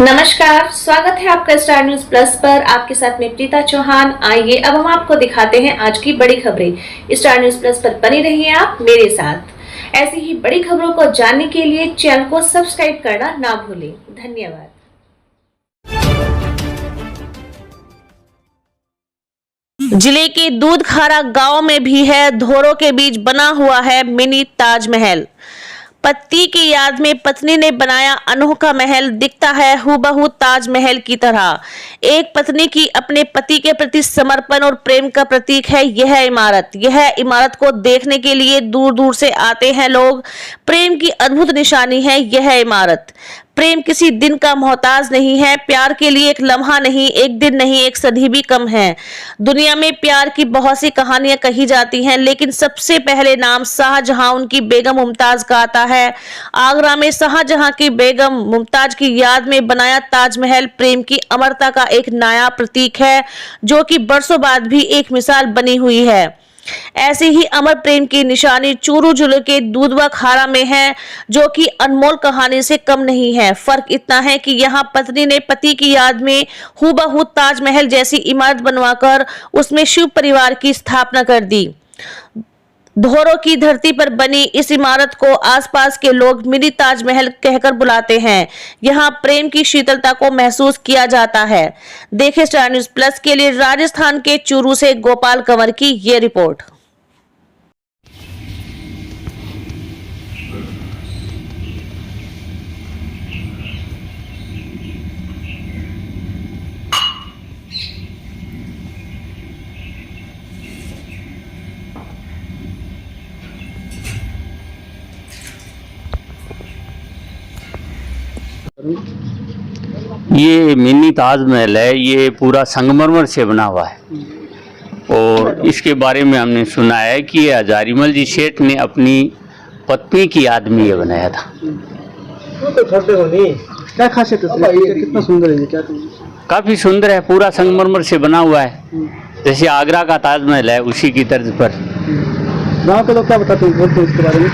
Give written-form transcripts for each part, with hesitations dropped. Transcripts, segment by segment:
नमस्कार, स्वागत है आपका स्टार न्यूज प्लस पर। आपके साथ में प्रीता चौहान। आइए अब हम आपको दिखाते हैं आज की बड़ी खबरें। स्टार न्यूज प्लस पर बनी रहिए आप मेरे साथ। ऐसी ही बड़ी खबरों को जानने के लिए चैनल को सब्सक्राइब करना ना भूलें। धन्यवाद। जिले के दूधखारा गांव में भी है धोरों के बीच बना हुआ है मिनी ताजमहल। पति की याद में पत्नी ने बनाया अनोखा महल। दिखता है हूबहू ताजमहल की तरह। एक पत्नी की अपने पति के प्रति समर्पण और प्रेम का प्रतीक है यह इमारत। यह इमारत को देखने के लिए दूर दूर से आते हैं लोग। प्रेम की अद्भुत निशानी है यह इमारत। प्रेम किसी दिन का मोहताज नहीं है। प्यार के लिए एक लम्हा नहीं, एक दिन नहीं, एक सदी भी कम है। दुनिया में प्यार की बहुत सी कहानियां कही जाती हैं, लेकिन सबसे पहले नाम शाहजहां उनकी बेगम मुमताज का आता है। आगरा में शाहजहां की बेगम मुमताज की याद में बनाया ताजमहल प्रेम की अमरता का एक नया प्रतीक है, जो कि बरसों बाद भी एक मिसाल बनी हुई है। ऐसे ही अमर प्रेम की निशानी चूरू जिले के दूधखारा में है, जो कि अनमोल कहानी से कम नहीं है। फर्क इतना है कि यहाँ पत्नी ने पति की याद में हूबहू ताजमहल जैसी इमारत बनवाकर उसमें शिव परिवार की स्थापना कर दी। धोरों की धरती पर बनी इस इमारत को आसपास के लोग मिनी ताजमहल कहकर बुलाते हैं। यहाँ प्रेम की शीतलता को महसूस किया जाता है। देखें स्टार न्यूज प्लस के लिए राजस्थान के चूरू से गोपाल कंवर की ये रिपोर्ट। ये मिनी ताजमहल है। ये पूरा संगमरमर से बना हुआ है और इसके बारे में हमने सुना है कि ये हजारीमल जी सेठ ने अपनी पत्नी की याद में ये बनाया था। क्या खासियत है? कितना सुंदर है ये? क्या काफी सुंदर है, पूरा संगमरमर से बना हुआ है, जैसे आगरा का ताजमहल है उसी की तर्ज पर। गांव के लोग क्या बताते हैं, बोलते हैं इसके बारे में?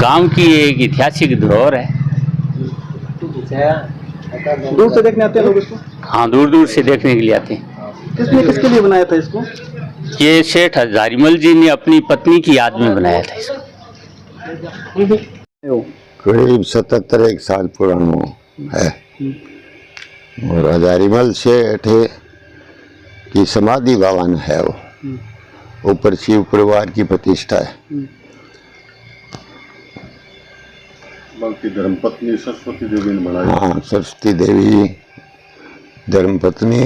गांव की एक ऐतिहासिक धरोहर है। दूर से देखने आते हैं लोग इसको? हाँ, दूर दूर से देखने के लिए आते हैं। किसके लिए बनाया था इसको? ये सेठ हजारीमल जी ने अपनी पत्नी की याद में बनाया था इसको। करीब 77 साल पुराना है और हजारीमल सेठ की समाधि भवन है। वो ऊपर शिव परिवार की प्रतिष्ठा है। बल्कि धर्मपत्नी सरस्वती देवी ने बनाया। हाँ, सरस्वती देवी धर्मपत्नी।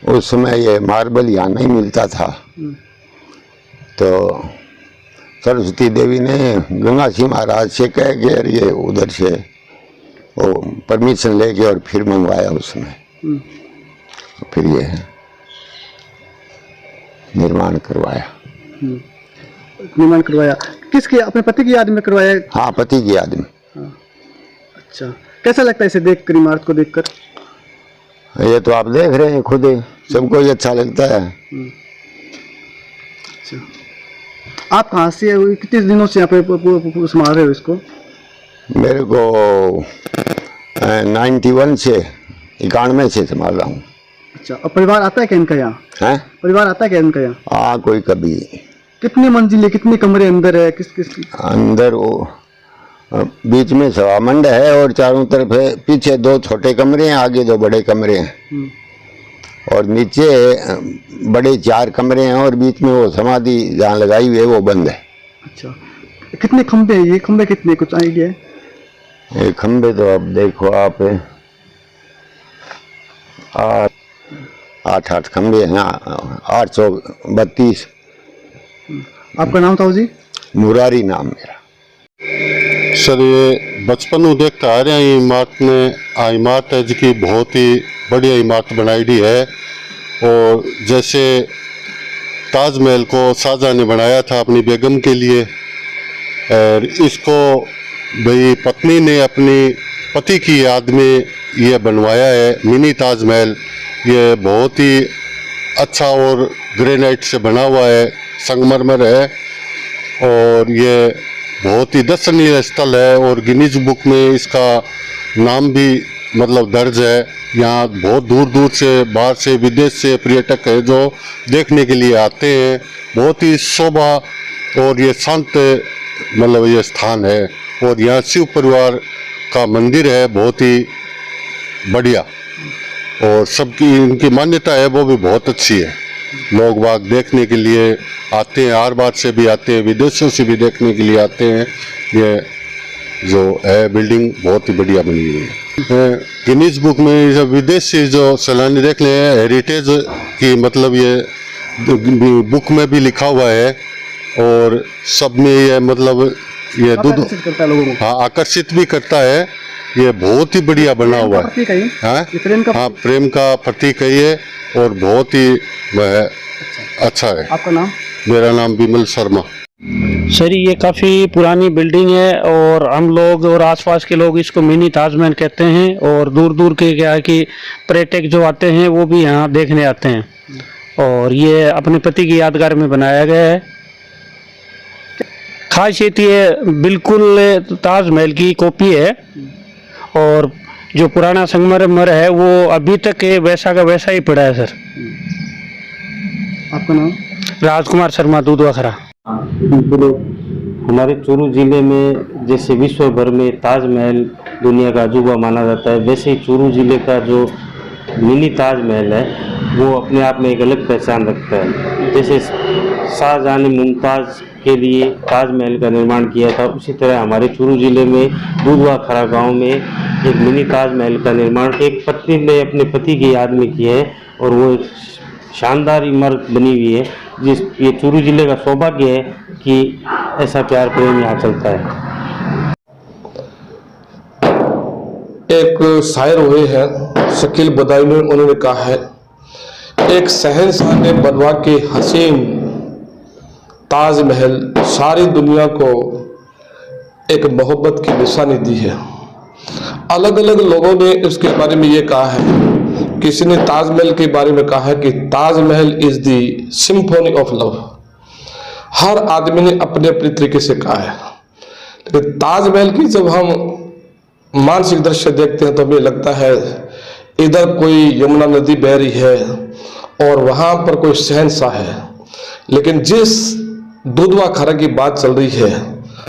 उस समय ये मार्बल यहाँ नहीं मिलता था, तो सरस्वती देवी ने गंगा सिंह महाराज से कह के और ये उधर से वो परमिशन लेके और फिर मंगवाया उसमें। फिर ये निर्माण करवाया। किसकी? अपने पति की याद में करवाया? हाँ, पति की याद में। अच्छा, कैसा लगता है इसे देखकर, इमारत को देखकर? ये तो आप देख रहे हैं खुद ही, सबको ही अच्छा लगता है। अच्छा, आप कहाँ से, कितने दिनों से यहाँ पे संभाल रहे हो इसको? मेरे को 91 से 91 से संभाल रहा हूँ। अच्छा, और परिवार आता है क्या इनका यहाँ? हैं? परिवार आता है क्या इनका यहाँ? हाँ, कोई कभी। कितनी मंजिल है, कितने कमरे अंदर है? किस अंदर वो बीच में सवा मंड है और चारों तरफ है। पीछे 2 छोटे कमरे हैं, आगे 2 बड़े कमरे हैं और नीचे बड़े 4 कमरे हैं और बीच में वो समाधि जहाँ लगाई हुई है वो बंद है। अच्छा, कितने खंबे हैं ये? खंबे कितने, कुछ आइडिया है? ये खंबे तो अब देखो आप, 8 खंबे हैं। 832। आपका नाम था जी? मुरारी नाम मेरा। सर, ये बचपन देखता आ रहे हैं इमारत में। इमारत है जिसकी बहुत ही बढ़िया इमारत बनाई दी है। और जैसे ताजमहल को शाहजहां ने बनाया था अपनी बेगम के लिए, और इसको भाई पत्नी ने अपनी पति की याद में ये बनवाया है मिनी ताजमहल। ये बहुत ही अच्छा और ग्रेनाइट से बना हुआ है, संगमरमर है और ये बहुत ही दर्शनीय स्थल है और गिनीज बुक में इसका नाम भी मतलब दर्ज है। यहाँ बहुत दूर दूर से, बाहर से, विदेश से पर्यटक है जो देखने के लिए आते हैं। बहुत ही शोभा और ये शांत मतलब ये स्थान है। और यहाँ शिव परिवार का मंदिर है, बहुत ही बढ़िया, और सबकी इनकी मान्यता है वो भी बहुत अच्छी है। लोग बाग देखने के लिए आते हैं, हर बार से भी आते हैं, विदेशों से भी देखने के लिए आते हैं। ये जो है बिल्डिंग बहुत ही बढ़िया बनी हुई है। गिनीज बुक में जो विदेशी जो सैलानी देख ले, हेरिटेज की मतलब ये बुक में भी लिखा हुआ है और सब में ये मतलब ये दूध करता है लोगों को। हाँ, आकर्षित भी करता है। ये बहुत ही बढ़िया बना हुआ है। हाँ, प्रेम का प्रतीक है ये, और बहुत ही अच्छा है। आपका नाम? मेरा नाम विमल शर्मा। सर ये काफ़ी पुरानी बिल्डिंग है और हम लोग और आसपास के लोग इसको मिनी ताजमहल कहते हैं। और दूर दूर के क्या है कि पर्यटक जो आते हैं वो भी यहाँ देखने आते हैं। और ये अपने पति की यादगार में बनाया गया है। खासियत ये बिल्कुल ताजमहल की कॉपी है और जो पुराना संगमरमर है वो अभी तक वैसा का वैसा ही पड़ा है। सर आपका नाम? राजकुमार शर्मा, दूधवा खरा। हमारे चूरू जिले में जैसे विश्व भर में ताजमहल दुनिया का अजूबा माना जाता है, वैसे ही चूरू जिले का जो मिनी ताजमहल है वो अपने आप में एक अलग पहचान रखता है। जैसे शाहजहां ने मुमताज़ के लिए ताजमहल का निर्माण किया था, उसी तरह हमारे चूरू जिले में दूधवा खरा गांव में एक मिनी ताजमहल का निर्माण एक पत्नी ने अपने पति की याद में किया है। और वो एक शानदार इमारत बनी हुई है। ये चूरू जिले का सौभाग्य है कि ऐसा प्यार प्रेम यहाँ चलता है। एक शायर हुए हैं शकील बदायूं, उन्होंने कहा है, एक शहंशाह ने बनवा के हसीन ताजमहल सारी दुनिया को एक मोहब्बत की निशानी दी है। अलग अलग लोगों ने इसके बारे में ये कहा है। किसी ने ताजमहल के बारे में कहा है कि Taj Mahal is the symphony of love. हर आदमी ने अपने अपने तरीके से कहा है। लेकिन ताजमहल की जब हम मानसिक दृश्य देखते हैं तो हमें लगता है इधर कोई यमुना नदी बह रही है और वहाँ पर कोई शहंशाह है। लेकिन जिस दूधवा खरा की बात चल रही है,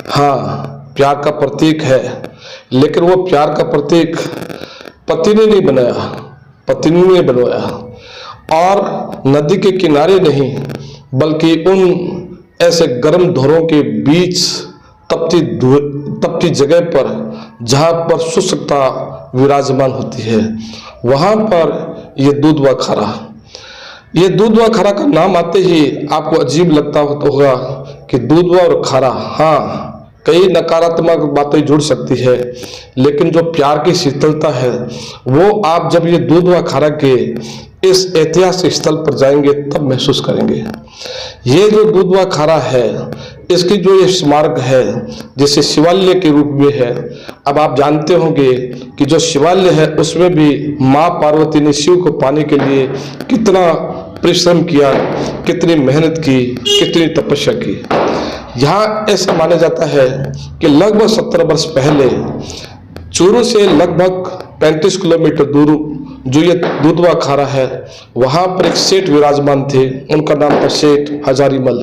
हाँ प्यार का प्रतीक है, लेकिन वो प्यार का प्रतीक पति ने नहीं बनाया, पत्नी ने बनवाया। और नदी के किनारे नहीं बल्कि उन ऐसे गर्म धोरों के बीच तपती जगह पर जहाँ पर शुष्कता विराजमान होती है, वहाँ पर ये दूधवा खरा। ये दूधवा खरा का नाम आते ही आपको अजीब लगता होगा कि दूधवा और खरा, हाँ कई नकारात्मक बातें जुड़ सकती है, लेकिन जो प्यार की शीतलता है वो आप जब ये दूधवा खरा के इस ऐतिहासिक स्थल पर जाएंगे तब महसूस करेंगे। ये जो दूधवा खरा है, इसकी जो ये स्मारक है जिसे शिवालय के रूप में है। अब आप जानते होंगे कि जो शिवालय है उसमें भी माँ पार्वती ने शिव को पाने के लिए कितना परिश्रम किया, कितनी मेहनत की, कितनी तपस्या की। यहाँ ऐसा माना जाता है कि लगभग 70 वर्ष पहले चूरू से लगभग 35 किलोमीटर दूर जो ये दूधवा खारा है, वहाँ पर एक सेठ विराजमान थे। उनका नाम था सेठ हजारीमल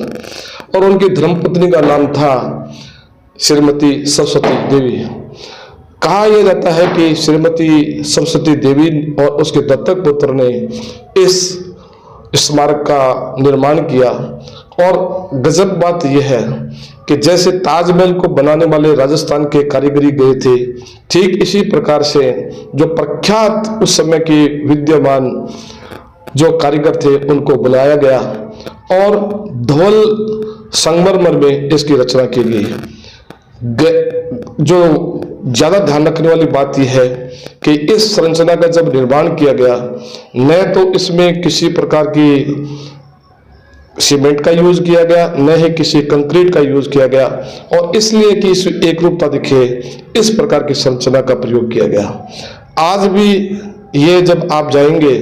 और उनकी धर्मपत्नी का नाम था श्रीमती सरस्वती देवी। कहा यह जाता है कि श्रीमती सरस्वती देवी और उसके दत्तक पुत्र ने इस स्मारक का निर्माण किया। और गजब बात यह है कि जैसे ताजमहल को बनाने वाले राजस्थान के कारीगरी गए थे, ठीक इसी प्रकार से जो प्रख्यात उस समय के विद्यमान जो कारीगर थे उनको बुलाया गया और धवल संगमरमर में इसकी रचना की गई। जो ज्यादा ध्यान रखने वाली बात यह है कि इस संरचना का जब निर्माण किया गया, न तो इसमें किसी प्रकार की सीमेंट का यूज किया गया, न ही किसी कंक्रीट का यूज किया गया, और इसलिए कि इस एक रूपता दिखे इस प्रकार की संरचना का प्रयोग किया गया। आज भी ये जब आप जाएंगे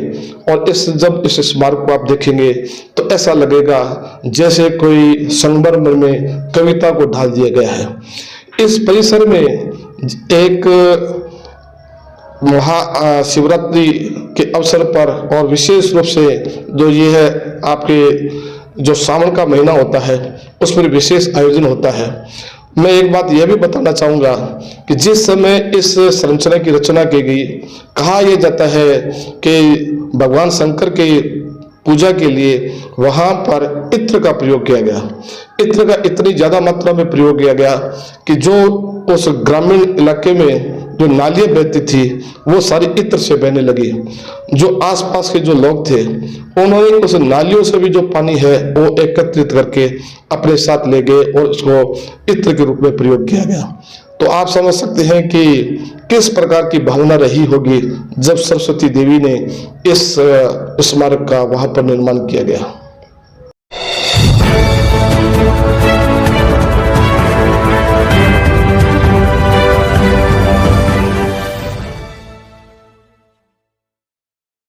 और जब इस स्मारक को आप देखेंगे तो ऐसा लगेगा जैसे कोई संगमरमर में कविता को ढाल दिया गया है। इस परिसर में एक महाशिवरात्रि के अवसर पर और विशेष रूप से जो ये है आपके जो सावन का महीना होता है उस पर विशेष आयोजन होता है। मैं एक बात यह भी बताना चाहूँगा कि जिस समय इस संरचना की रचना की गई, कहा यह जाता है कि भगवान शंकर के पूजा के लिए वहाँ पर इत्र का प्रयोग किया गया। इत्र का इतनी ज़्यादा मात्रा में प्रयोग किया गया कि जो उस ग्रामीण इलाके में जो नालियाँ बहती थी वो सारी इत्र से बहने लगी। जो आसपास के जो लोग थे उन्होंने उस नालियों से भी जो पानी है वो एकत्रित करके अपने साथ ले गए और उसको इत्र के रूप में प्रयोग किया गया। तो आप समझ सकते हैं कि किस प्रकार की भावना रही होगी जब सरस्वती देवी ने इस स्मारक का वहां पर निर्माण किया गया।